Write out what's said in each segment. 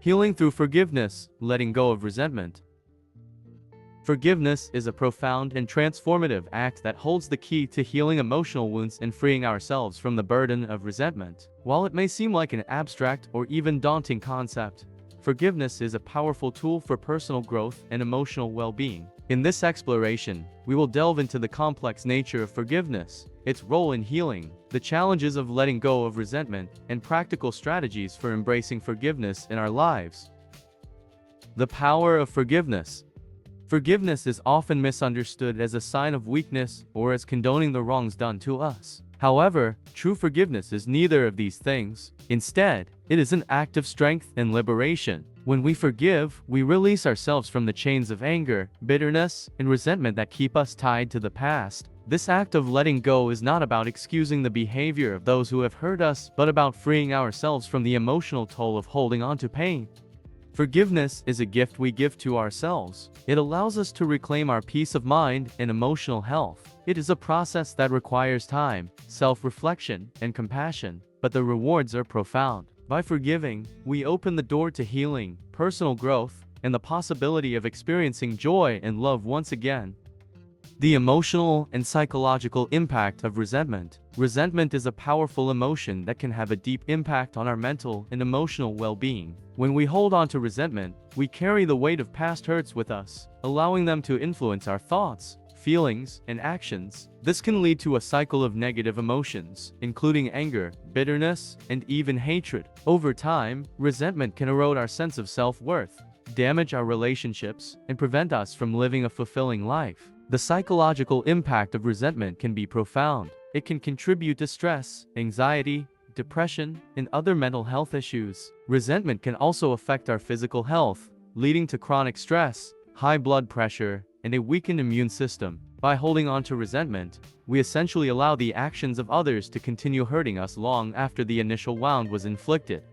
Healing through forgiveness, letting go of resentment. Forgiveness is a profound and transformative act that holds the key to healing emotional wounds and freeing ourselves from the burden of resentment. While it may seem like an abstract or even daunting concept, forgiveness is a powerful tool for personal growth and emotional well-being. In this exploration, we will delve into the complex nature of forgiveness, its role in healing, the challenges of letting go of resentment, and practical strategies for embracing forgiveness in our lives. The power of forgiveness. Forgiveness is often misunderstood as a sign of weakness or as condoning the wrongs done to us. However, true forgiveness is neither of these things. Instead, it is an act of strength and liberation. When we forgive, we release ourselves from the chains of anger, bitterness, and resentment that keep us tied to the past. This act of letting go is not about excusing the behavior of those who have hurt us, but about freeing ourselves from the emotional toll of holding on to pain. Forgiveness is a gift we give to ourselves. It allows us to reclaim our peace of mind and emotional health. It is a process that requires time, self-reflection, and compassion, but the rewards are profound. By forgiving, we open the door to healing, personal growth, and the possibility of experiencing joy and love once again. The emotional and psychological impact of resentment. Resentment is a powerful emotion that can have a deep impact on our mental and emotional well-being. When we hold on to resentment, we carry the weight of past hurts with us, allowing them to influence our thoughts, feelings, and actions. This can lead to a cycle of negative emotions, including anger, bitterness, and even hatred. Over time, resentment can erode our sense of self-worth, damage our relationships, and prevent us from living a fulfilling life. The psychological impact of resentment can be profound. It can contribute to stress, anxiety, depression, and other mental health issues. Resentment can also affect our physical health, leading to chronic stress, high blood pressure, and a weakened immune system. By holding on to resentment, we essentially allow the actions of others to continue hurting us long after the initial wound was inflicted.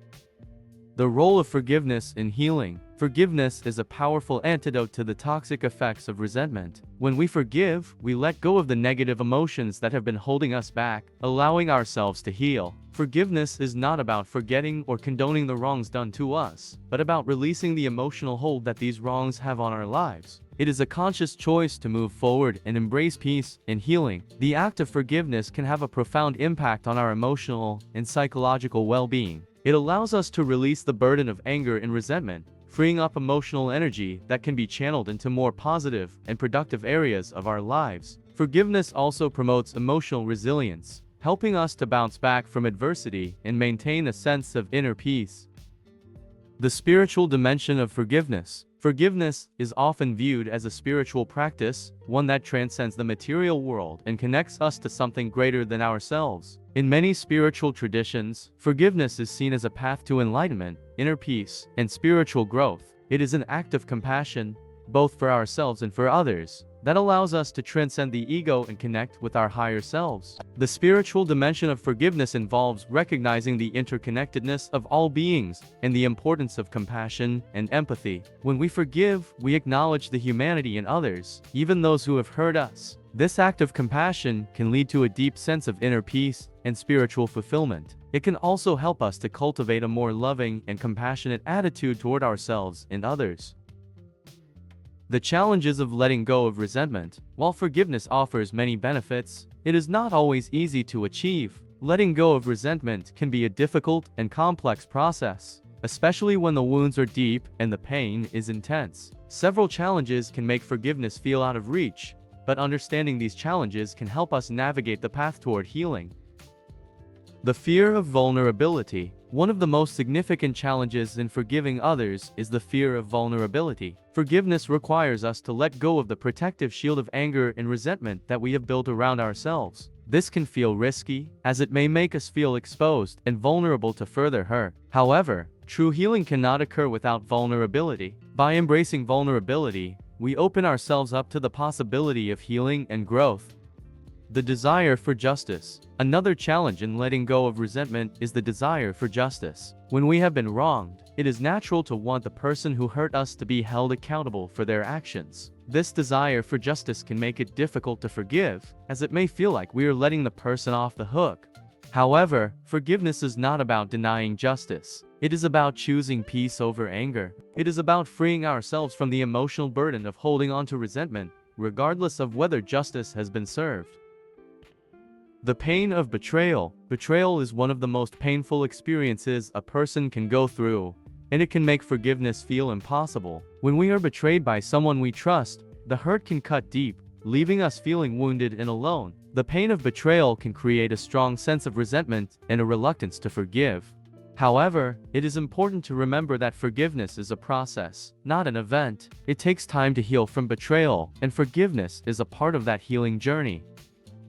The role of forgiveness in healing. Forgiveness is a powerful antidote to the toxic effects of resentment. When we forgive, we let go of the negative emotions that have been holding us back, allowing ourselves to heal. Forgiveness is not about forgetting or condoning the wrongs done to us, but about releasing the emotional hold that these wrongs have on our lives. It is a conscious choice to move forward and embrace peace and healing. The act of forgiveness can have a profound impact on our emotional and psychological well-being. It allows us to release the burden of anger and resentment, freeing up emotional energy that can be channeled into more positive and productive areas of our lives. Forgiveness also promotes emotional resilience, helping us to bounce back from adversity and maintain a sense of inner peace. The spiritual dimension of forgiveness. Forgiveness is often viewed as a spiritual practice, one that transcends the material world and connects us to something greater than ourselves. In many spiritual traditions, forgiveness is seen as a path to enlightenment, inner peace, and spiritual growth. It is an act of compassion, both for ourselves and for others, that allows us to transcend the ego and connect with our higher selves. The spiritual dimension of forgiveness involves recognizing the interconnectedness of all beings and the importance of compassion and empathy. When we forgive, we acknowledge the humanity in others, even those who have hurt us. This act of compassion can lead to a deep sense of inner peace and spiritual fulfillment. It can also help us to cultivate a more loving and compassionate attitude toward ourselves and others. The challenges of letting go of resentment. While forgiveness offers many benefits, it is not always easy to achieve. Letting go of resentment can be a difficult and complex process, especially when the wounds are deep and the pain is intense. Several challenges can make forgiveness feel out of reach, but understanding these challenges can help us navigate the path toward healing. The fear of vulnerability. One of the most significant challenges in forgiving others is the fear of vulnerability. Forgiveness requires us to let go of the protective shield of anger and resentment that we have built around ourselves. This can feel risky, as it may make us feel exposed and vulnerable to further hurt. However, true healing cannot occur without vulnerability. By embracing vulnerability, we open ourselves up to the possibility of healing and growth. The desire for justice. Another challenge in letting go of resentment is the desire for justice. When we have been wronged, it is natural to want the person who hurt us to be held accountable for their actions. This desire for justice can make it difficult to forgive, as it may feel like we are letting the person off the hook. However, forgiveness is not about denying justice. It is about choosing peace over anger. It is about freeing ourselves from the emotional burden of holding on to resentment, regardless of whether justice has been served. The pain of betrayal. Betrayal is one of the most painful experiences a person can go through, and it can make forgiveness feel impossible. When we are betrayed by someone we trust, the hurt can cut deep, leaving us feeling wounded and alone. The pain of betrayal can create a strong sense of resentment and a reluctance to forgive. However, it is important to remember that forgiveness is a process, not an event. It takes time to heal from betrayal, and forgiveness is a part of that healing journey.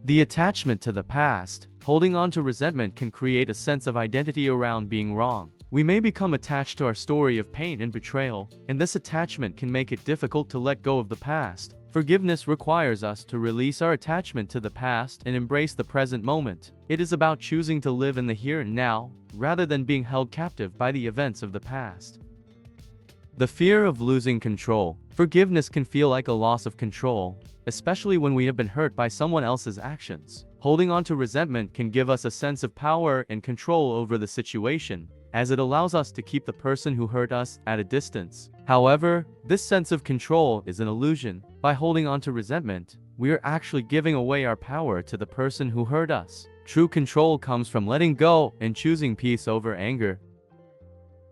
The attachment to the past. Holding on to resentment can create a sense of identity around being wrong. We may become attached to our story of pain and betrayal, and this attachment can make it difficult to let go of the past. Forgiveness requires us to release our attachment to the past and embrace the present moment. It is about choosing to live in the here and now, rather than being held captive by the events of the past. The fear of losing control. Forgiveness can feel like a loss of control, especially when we have been hurt by someone else's actions. Holding on to resentment can give us a sense of power and control over the situation, as it allows us to keep the person who hurt us at a distance. However, this sense of control is an illusion. By holding on to resentment, we are actually giving away our power to the person who hurt us. True control comes from letting go and choosing peace over anger.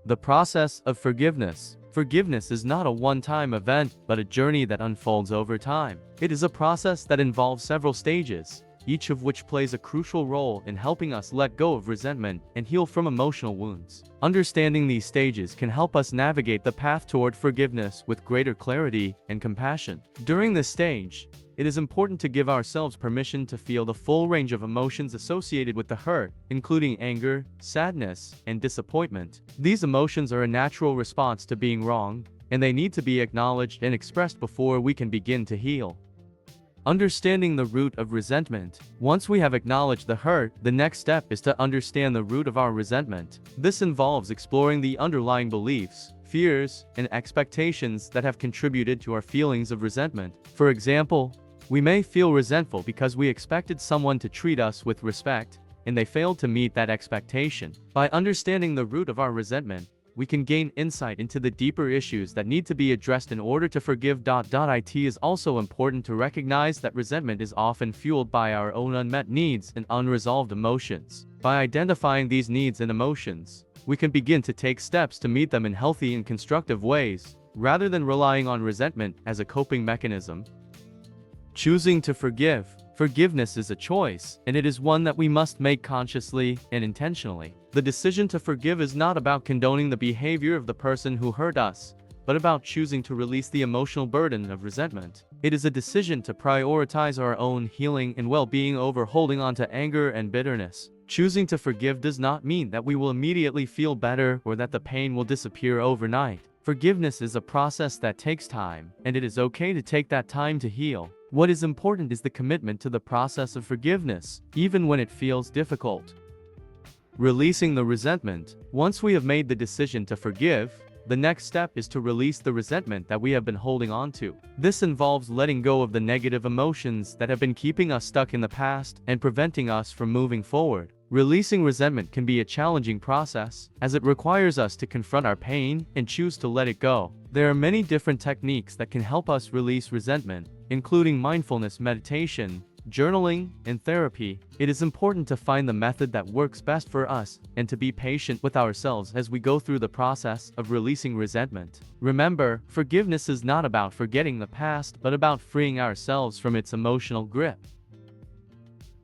The process of forgiveness. Forgiveness is not a one-time event, but a journey that unfolds over time. It is a process that involves several stages, each of which plays a crucial role in helping us let go of resentment and heal from emotional wounds. Understanding these stages can help us navigate the path toward forgiveness with greater clarity and compassion. During this stage, it is important to give ourselves permission to feel the full range of emotions associated with the hurt, including anger, sadness, and disappointment. These emotions are a natural response to being wronged, and they need to be acknowledged and expressed before we can begin to heal. Understanding the root of resentment. Once we have acknowledged the hurt, the next step is to understand the root of our resentment. This involves exploring the underlying beliefs, fears, and expectations that have contributed to our feelings of resentment. For example, we may feel resentful because we expected someone to treat us with respect, and they failed to meet that expectation. By understanding the root of our resentment, we can gain insight into the deeper issues that need to be addressed in order to forgive. It is also important to recognize that resentment is often fueled by our own unmet needs and unresolved emotions. By identifying these needs and emotions, we can begin to take steps to meet them in healthy and constructive ways, rather than relying on resentment as a coping mechanism. Choosing to forgive. Forgiveness is a choice, and it is one that we must make consciously and intentionally. The decision to forgive is not about condoning the behavior of the person who hurt us, but about choosing to release the emotional burden of resentment. It is a decision to prioritize our own healing and well-being over holding on to anger and bitterness. Choosing to forgive does not mean that we will immediately feel better or that the pain will disappear overnight. Forgiveness is a process that takes time, and it is okay to take that time to heal. What is important is the commitment to the process of forgiveness, even when it feels difficult. Releasing the resentment. Once we have made the decision to forgive, the next step is to release the resentment that we have been holding on to. This involves letting go of the negative emotions that have been keeping us stuck in the past and preventing us from moving forward. Releasing resentment can be a challenging process, as it requires us to confront our pain and choose to let it go. There are many different techniques that can help us release resentment, including mindfulness meditation, journaling, and therapy. It is important to find the method that works best for us and to be patient with ourselves as we go through the process of releasing resentment. Remember, forgiveness is not about forgetting the past, but about freeing ourselves from its emotional grip.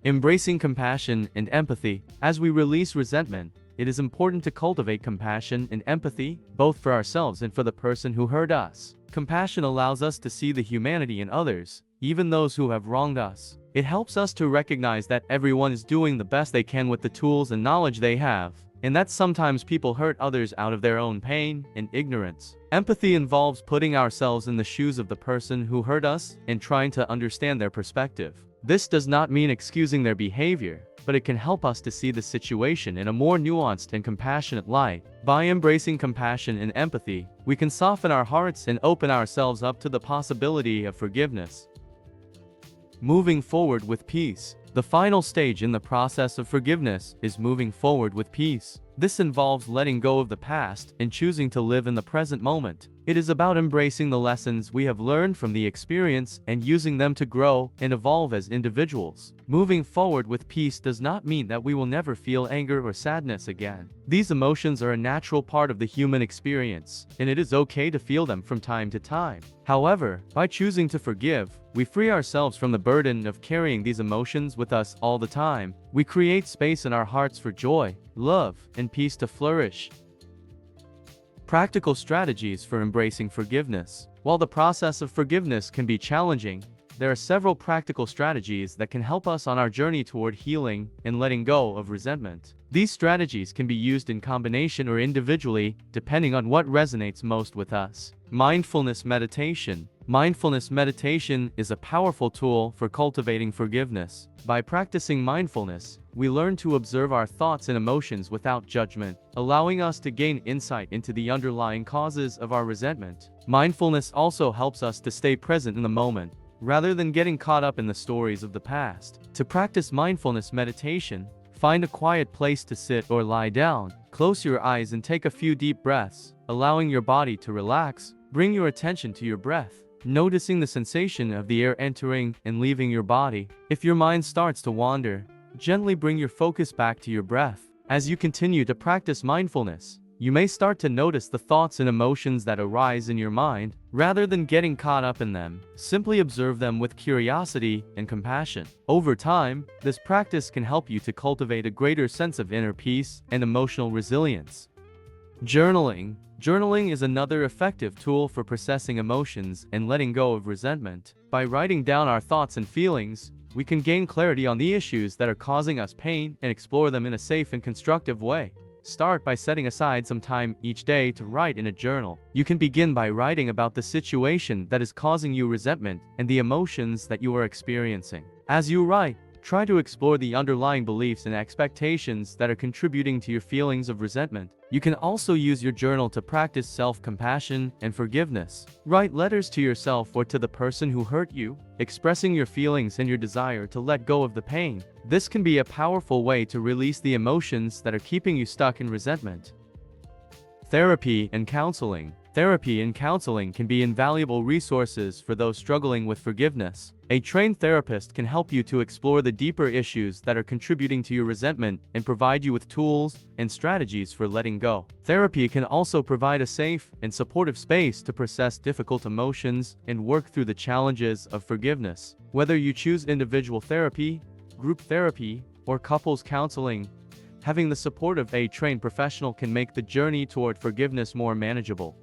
Embracing compassion and empathy. As we release resentment, it is important to cultivate compassion and empathy, both for ourselves and for the person who hurt us. Compassion allows us to see the humanity in others, even those who have wronged us. It helps us to recognize that everyone is doing the best they can with the tools and knowledge they have, and that sometimes people hurt others out of their own pain and ignorance. Empathy involves putting ourselves in the shoes of the person who hurt us and trying to understand their perspective. This does not mean excusing their behavior, but it can help us to see the situation in a more nuanced and compassionate light. By embracing compassion and empathy, we can soften our hearts and open ourselves up to the possibility of forgiveness. Moving forward with peace. The final stage in the process of forgiveness is moving forward with peace. This involves letting go of the past and choosing to live in the present moment. It is about embracing the lessons we have learned from the experience and using them to grow and evolve as individuals. Moving forward with peace does not mean that we will never feel anger or sadness again. These emotions are a natural part of the human experience, and it is okay to feel them from time to time. However, by choosing to forgive, we free ourselves from the burden of carrying these emotions with us all the time. We create space in our hearts for joy, love, and peace to flourish. Practical strategies for embracing forgiveness. While the process of forgiveness can be challenging, there are several practical strategies that can help us on our journey toward healing and letting go of resentment. These strategies can be used in combination or individually, depending on what resonates most with us. Mindfulness meditation. Mindfulness meditation is a powerful tool for cultivating forgiveness. By practicing mindfulness, we learn to observe our thoughts and emotions without judgment, allowing us to gain insight into the underlying causes of our resentment. Mindfulness also helps us to stay present in the moment, rather than getting caught up in the stories of the past. To practice mindfulness meditation, find a quiet place to sit or lie down. Close your eyes and take a few deep breaths, allowing your body to relax. Bring your attention to your breath, noticing the sensation of the air entering and leaving your body. If your mind starts to wander, gently bring your focus back to your breath. As you continue to practice mindfulness, you may start to notice the thoughts and emotions that arise in your mind. Rather than getting caught up in them, simply observe them with curiosity and compassion. Over time, this practice can help you to cultivate a greater sense of inner peace and emotional resilience. Journaling. Journaling is another effective tool for processing emotions and letting go of resentment. By writing down our thoughts and feelings, we can gain clarity on the issues that are causing us pain and explore them in a safe and constructive way. Start by setting aside some time each day to write in a journal. You can begin by writing about the situation that is causing you resentment and the emotions that you are experiencing. As you write, try to explore the underlying beliefs and expectations that are contributing to your feelings of resentment. You can also use your journal to practice self-compassion and forgiveness. Write letters to yourself or to the person who hurt you, expressing your feelings and your desire to let go of the pain. This can be a powerful way to release the emotions that are keeping you stuck in resentment. Therapy and counseling. Therapy and counseling can be invaluable resources for those struggling with forgiveness. A trained therapist can help you to explore the deeper issues that are contributing to your resentment and provide you with tools and strategies for letting go. Therapy can also provide a safe and supportive space to process difficult emotions and work through the challenges of forgiveness. Whether you choose individual therapy, group therapy, or couples counseling, having the support of a trained professional can make the journey toward forgiveness more manageable.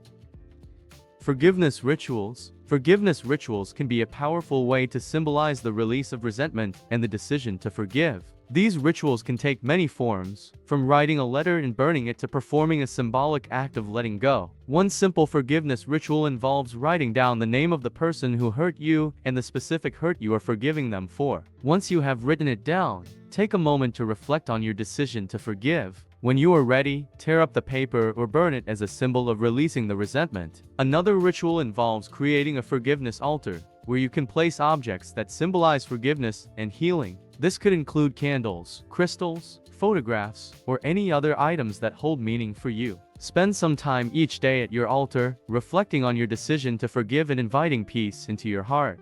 Forgiveness rituals. Forgiveness rituals can be a powerful way to symbolize the release of resentment and the decision to forgive. These rituals can take many forms, from writing a letter and burning it to performing a symbolic act of letting go. One simple forgiveness ritual involves writing down the name of the person who hurt you and the specific hurt you are forgiving them for. Once you have written it down, take a moment to reflect on your decision to forgive. When you are ready, tear up the paper or burn it as a symbol of releasing the resentment. Another ritual involves creating a forgiveness altar, where you can place objects that symbolize forgiveness and healing. This could include candles, crystals, photographs, or any other items that hold meaning for you. Spend some time each day at your altar, reflecting on your decision to forgive and inviting peace into your heart.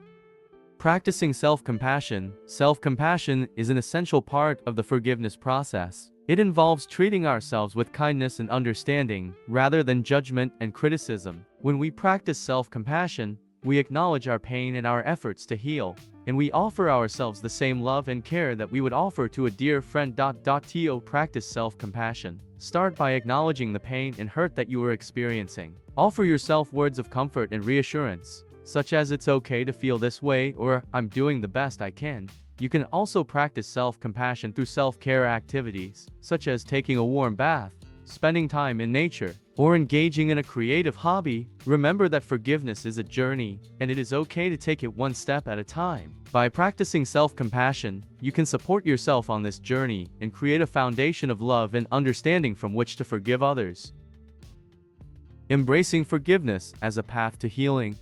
Practicing self-compassion. Self-compassion is an essential part of the forgiveness process. It involves treating ourselves with kindness and understanding, rather than judgment and criticism. When we practice self-compassion, we acknowledge our pain and our efforts to heal, and we offer ourselves the same love and care that we would offer to a dear friend. To practice self-compassion, start by acknowledging the pain and hurt that you are experiencing. Offer yourself words of comfort and reassurance, such as "it's okay to feel this way" or "I'm doing the best I can." You can also practice self-compassion through self-care activities, such as taking a warm bath, spending time in nature, or engaging in a creative hobby. Remember that forgiveness is a journey, and it is okay to take it one step at a time. By practicing self-compassion, you can support yourself on this journey and create a foundation of love and understanding from which to forgive others. Embracing forgiveness as a path to healing.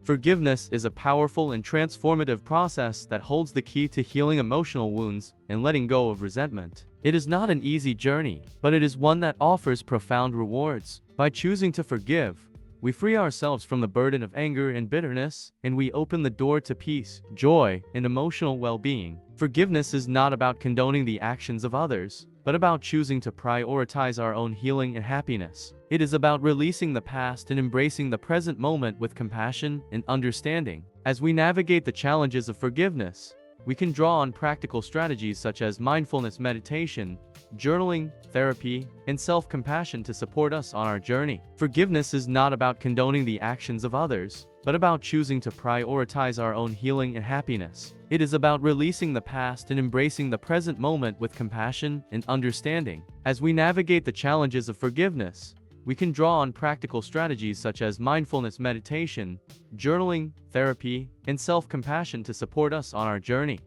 Forgiveness is a powerful and transformative process that holds the key to healing emotional wounds and letting go of resentment. It is not an easy journey, but it is one that offers profound rewards. By choosing to forgive, we free ourselves from the burden of anger and bitterness, and we open the door to peace, joy, and emotional well-being. Forgiveness is not about condoning the actions of others, but about choosing to prioritize our own healing and happiness. It is about releasing the past and embracing the present moment with compassion and understanding. As we navigate the challenges of forgiveness, we can draw on practical strategies such as mindfulness meditation, journaling, therapy, and self-compassion to support us on our journey. Forgiveness is not about condoning the actions of others, but about choosing to prioritize our own healing and happiness. It is about releasing the past and embracing the present moment with compassion and understanding. As we navigate the challenges of forgiveness, we can draw on practical strategies such as mindfulness meditation, journaling, therapy, and self-compassion to support us on our journey.